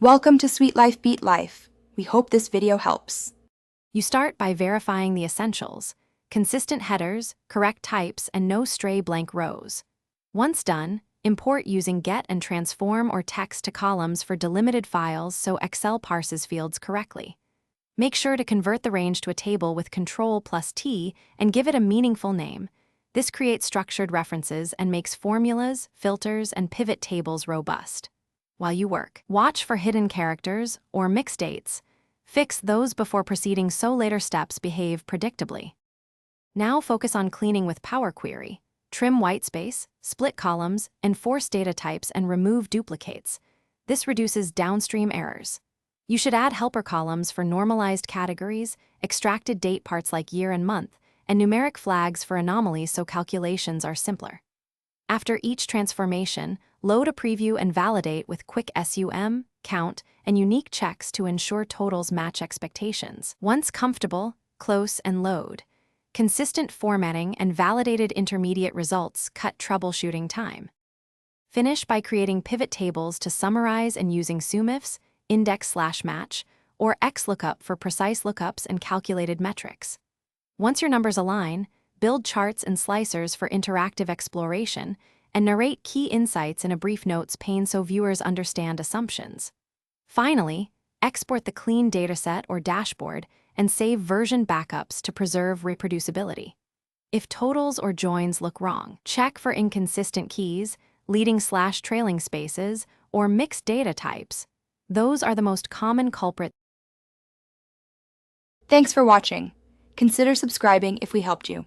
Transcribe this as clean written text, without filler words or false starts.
Welcome to Sweet Life Beat Life. We hope this video helps. You start by verifying the essentials: consistent headers, correct types, and no stray blank rows. Once done, import using get and transform or text to columns for delimited files so Excel parses fields correctly. Make sure to convert the range to a table with Ctrl+T and give it a meaningful name. This creates structured references and makes formulas, filters, and pivot tables robust. While you work, watch for hidden characters or mixed dates. Fix those before proceeding so later steps behave predictably. Now focus on cleaning with Power Query. Trim whitespace, split columns, enforce data types, and remove duplicates. This reduces downstream errors. You should add helper columns for normalized categories, extracted date parts like year and month, and numeric flags for anomalies so calculations are simpler. After each transformation, load a preview and validate with quick sum, count, and unique checks to ensure totals match expectations. Once comfortable, close and load. Consistent formatting and validated intermediate results cut troubleshooting time. Finish by creating pivot tables to summarize and using sumifs, index/match, or XLOOKUP for precise lookups and calculated metrics. Once your numbers align, build charts and slicers for interactive exploration, and narrate key insights in a brief notes pane so viewers understand assumptions. Finally, export the clean dataset or dashboard and save version backups to preserve reproducibility. If totals or joins look wrong, check for inconsistent keys, leading/trailing spaces, or mixed data types. Those are the most common culprits. Thanks for watching. Consider subscribing if we helped you.